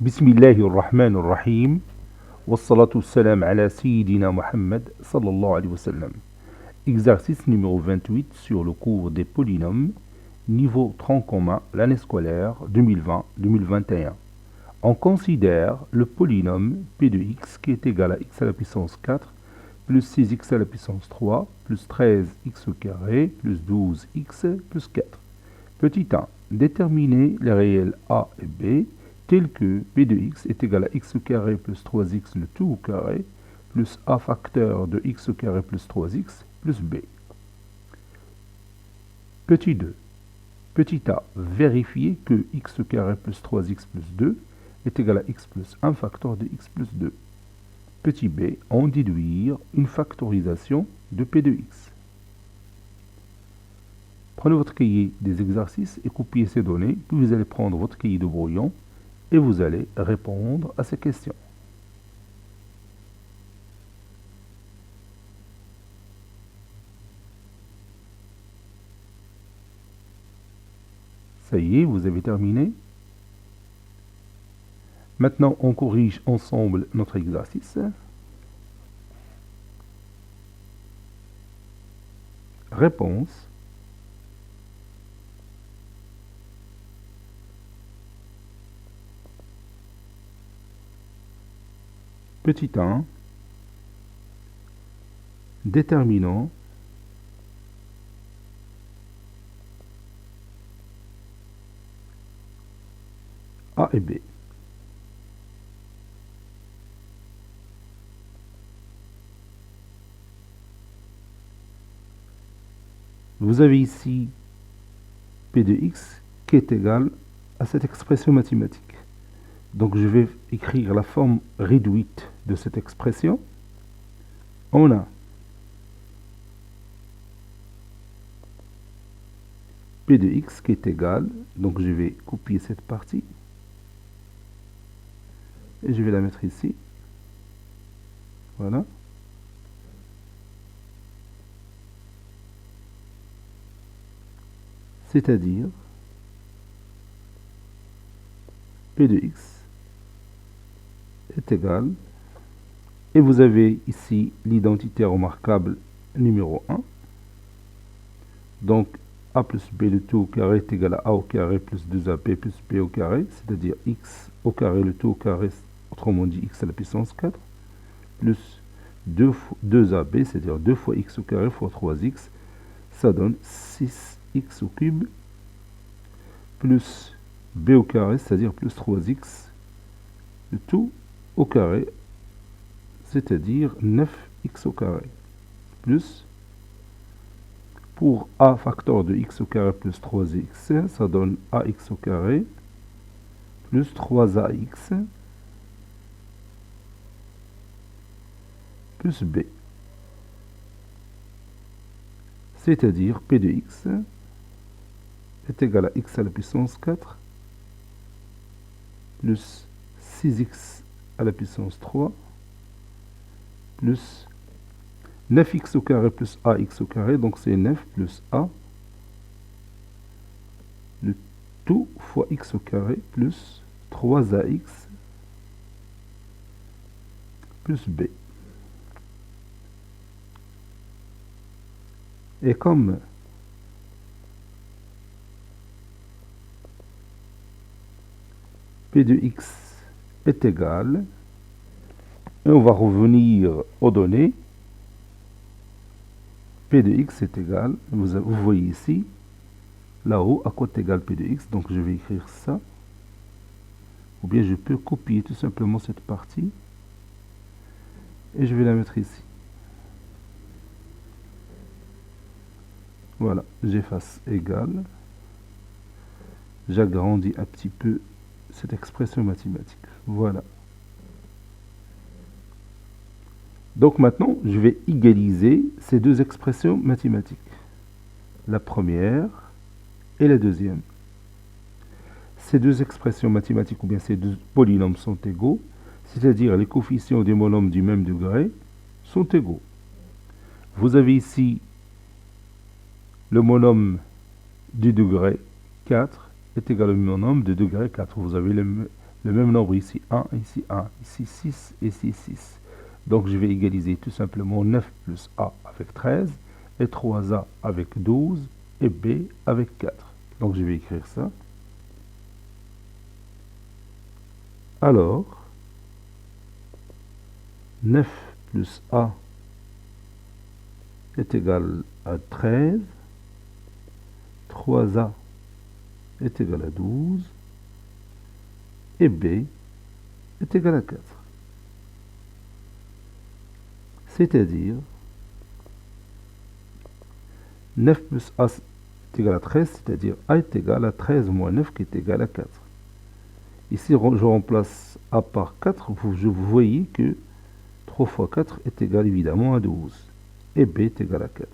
بسم الله الرحمن الرحيم والصلاة والسلام على سيدنا Mohammed sallallahu alayhi wa sallam. Exercice numéro 28 sur le cours des polynômes, niveau tronc commun, l'année scolaire 2020-2021. On considère le polynôme P de x qui est égal à x à la puissance 4 plus 6x à la puissance 3 plus 13x au carré plus 12x plus 4. Petit 1. Déterminer les réels a et b tel que p de x est égal à x au carré plus 3x le tout au carré plus a facteur de x au carré plus 3x plus b. Petit 2. Petit a. Vérifier que x au carré plus 3x plus 2 est égal à x plus 1 facteur de x plus 2. Petit b. En déduire une factorisation de p de x. Prenez votre cahier des exercices et copiez ces données, puis vous allez prendre votre cahier de brouillon et vous allez répondre à ces questions. Ça y est, vous avez terminé. Maintenant, on corrige ensemble notre exercice. Réponse. Petit 1. Déterminant A et B. Vous avez ici P de x qui est égal à cette expression mathématique. Donc je vais écrire la forme réduite de cette expression. On a P de x qui est égal, donc je vais copier cette partie et je vais la mettre ici. Voilà. C'est-à-dire P de x est égal, et vous avez ici l'identité remarquable numéro 1. Donc a plus b le tout au carré est égal à a au carré plus 2ab plus b au carré, c'est-à-dire x au carré le tout au carré, autrement dit x à la puissance 4, plus 2ab, c'est-à-dire 2 fois x au carré fois 3x, ça donne 6x au cube, plus b au carré, c'est-à-dire plus 3x, le tout au carré, c'est-à-dire 9x au carré, plus, pour a facteur de x au carré plus 3x, ça donne ax au carré, plus 3ax, plus b. C'est-à-dire p de x est égal à x à la puissance 4, plus 6x à la puissance 3, plus 9x au carré plus ax au carré, donc c'est 9 plus a, le tout fois x au carré, plus 3ax, plus b. Et comme p de x est égal, et on va revenir aux données, p de x est égal, vous voyez ici, là-haut, à côté égale p de x, donc je vais écrire ça, ou bien je peux copier tout simplement cette partie, et je vais la mettre ici. Voilà, j'efface égal, j'agrandis un petit peu cette expression mathématique. Voilà. Donc maintenant, je vais égaliser ces deux expressions mathématiques. La première et la deuxième. Ces deux expressions mathématiques, ou bien ces deux polynômes sont égaux, c'est-à-dire les coefficients des monômes du même degré sont égaux. Vous avez ici le monôme du degré 4 est égal au monôme de degré 4. Vous avez le même nombre ici 1, ici 1, ici 6, ici 6. Donc je vais égaliser tout simplement 9 plus A avec 13, et 3A avec 12, et B avec 4. Donc je vais écrire ça. Alors, 9 plus A est égal à 13, 3A est égal à 12, et B est égal à 4. C'est-à-dire, 9 plus A est égal à 13, c'est-à-dire A est égal à 13 moins 9 qui est égal à 4. Ici, je remplace A par 4, vous voyez que 3 fois 4 est égal évidemment à 12, et B est égal à 4.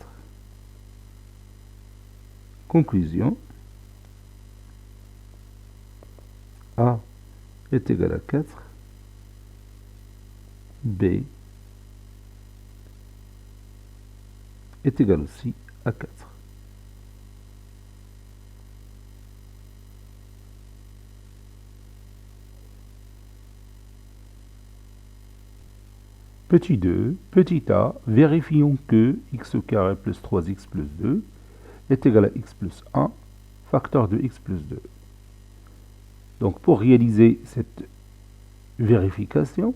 Conclusion, A est égal à 4, B est égal aussi à 4. Petit 2, petit a, vérifions que x au carré plus 3x plus 2 est égal à x plus 1, facteur de x plus 2. Donc pour réaliser cette vérification,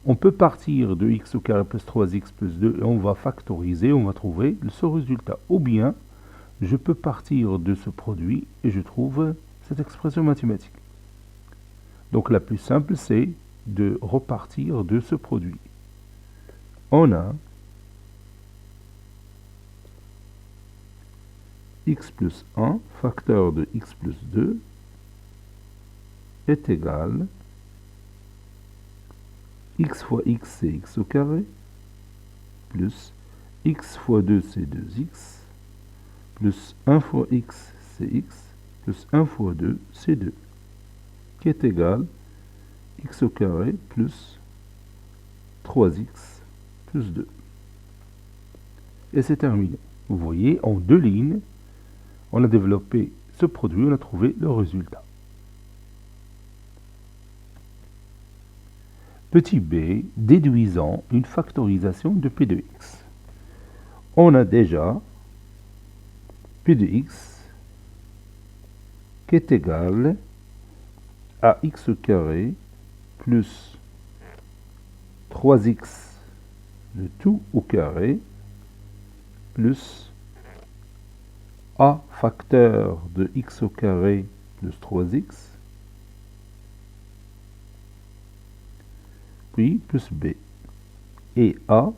on peut partir de x au carré plus 3x plus 2 et on va factoriser, on va trouver ce résultat. Ou bien, je peux partir de ce produit et je trouve cette expression mathématique. Donc la plus simple, c'est de repartir de ce produit. On a x plus 1, facteur de x plus 2, est égal x fois x, c'est x au carré, plus x fois 2, c'est 2x, plus 1 fois x, c'est x, plus 1 fois 2, c'est 2, qui est égal x au carré plus 3x plus 2. Et c'est terminé. Vous voyez, en deux lignes, on a développé ce produit, on a trouvé le résultat. Petit b, déduisant une factorisation de p de x. On a déjà p de x qui est égal à x au carré plus 3x le tout au carré plus a facteur de x au carré plus 3x, puis plus b. Et a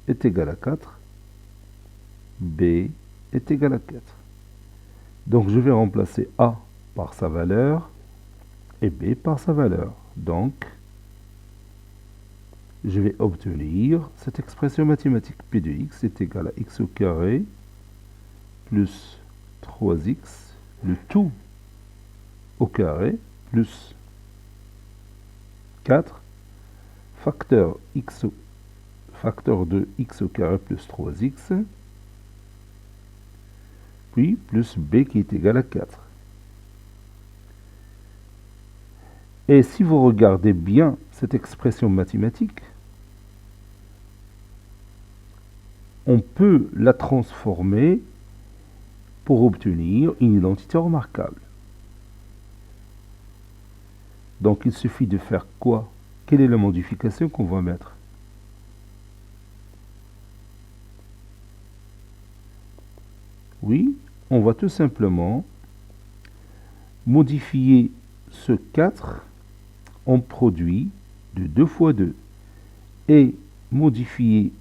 est égal à 4, b est égal à 4. Donc je vais remplacer a par sa valeur et b par sa valeur. Donc, je vais obtenir cette expression mathématique. P de x est égal à x au carré plus 3x, le tout au carré, plus 4, facteur de x au carré plus 3x, puis plus b qui est égal à 4. Et si vous regardez bien cette expression mathématique, on peut la transformer pour obtenir une identité remarquable. Donc il suffit de faire quoi? Quelle est la modification qu'on va mettre? Oui, on va tout simplement modifier ce 4 en produit de 2 fois 2 et modifier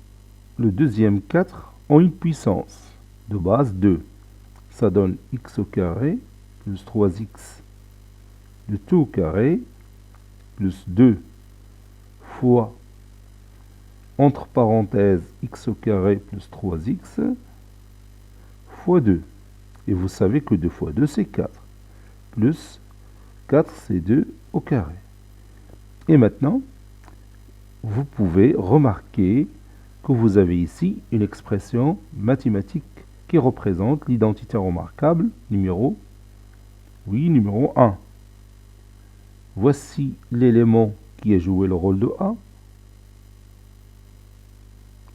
le deuxième 4 en une puissance de base 2. Ça donne x au carré plus 3x, le tout au carré, plus 2 fois, entre parenthèses, x au carré plus 3x, fois 2. Et vous savez que 2 fois 2, c'est 4. Plus 4, c'est 2 au carré. Et maintenant, vous pouvez remarquer que vous avez ici une expression mathématique qui représente l'identité remarquable numéro 1. Voici l'élément qui a joué le rôle de A.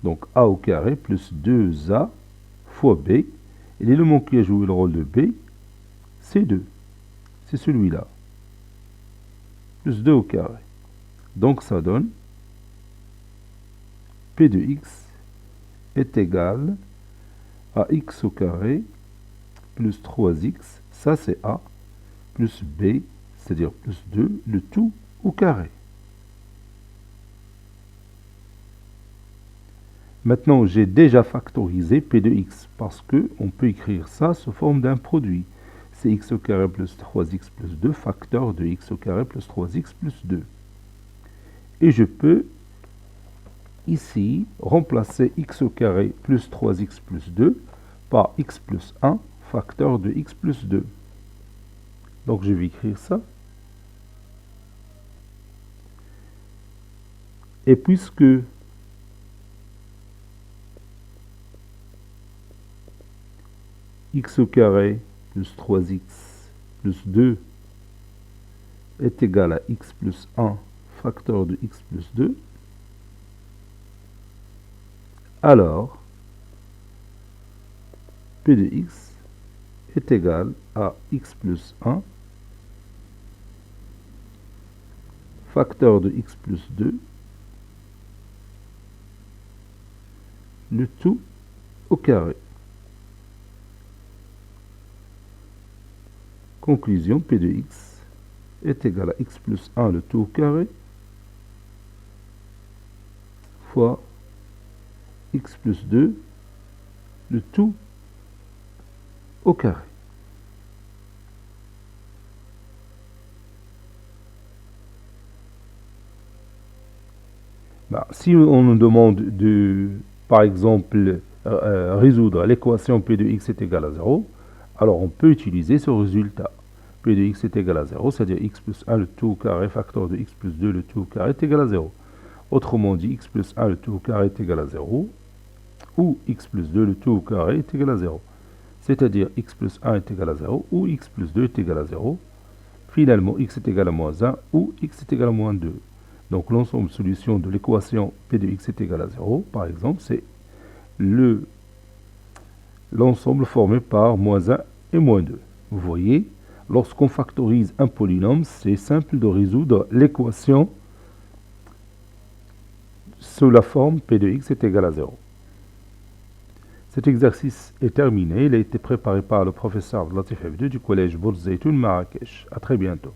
Donc A au carré plus 2A fois B. Et l'élément qui a joué le rôle de B, c'est 2. C'est celui-là. Plus 2 au carré. Donc ça donne P de x est égal à x au carré plus 3x, ça c'est A, plus B, c'est-à-dire plus 2, le tout au carré. Maintenant, j'ai déjà factorisé P de x parce qu'on peut écrire ça sous forme d'un produit. C'est x au carré plus 3x plus 2, facteur de x au carré plus 3x plus 2. Et je peux ici remplacer x au carré plus 3x plus 2 par x plus 1, facteur de x plus 2. Donc je vais écrire ça. Et puisque x au carré plus 3x plus 2 est égal à x plus 1, facteur de x plus 2, alors P de x est égal à x plus 1, facteur de x plus 2, le tout au carré. Conclusion, P de x est égal à x plus 1, le tout au carré, fois x plus 2, le tout au carré. Si on nous demande de, par exemple, résoudre l'équation P de x est égal à 0, alors on peut utiliser ce résultat. P de x est égal à 0, c'est-à-dire x plus 1 le tout au carré, facteur de x plus 2 le tout au carré est égal à 0. Autrement dit, x plus 1 le tout au carré est égal à 0, ou x plus 2 le tout au carré est égal à 0. C'est-à-dire x plus 1 est égal à 0, ou x plus 2 est égal à 0. Finalement, x est égal à moins 1, ou x est égal à moins 2. Donc l'ensemble de solutions de l'équation P de x est égal à 0, par exemple, c'est l'ensemble formé par moins 1 et moins 2. Vous voyez, lorsqu'on factorise un polynôme, c'est simple de résoudre l'équation sous la forme P de x est égal à 0. Cet exercice est terminé. Il a été préparé par le professeur Latif Habibou du collège Bourz Zeytoun Marrakech. À très bientôt.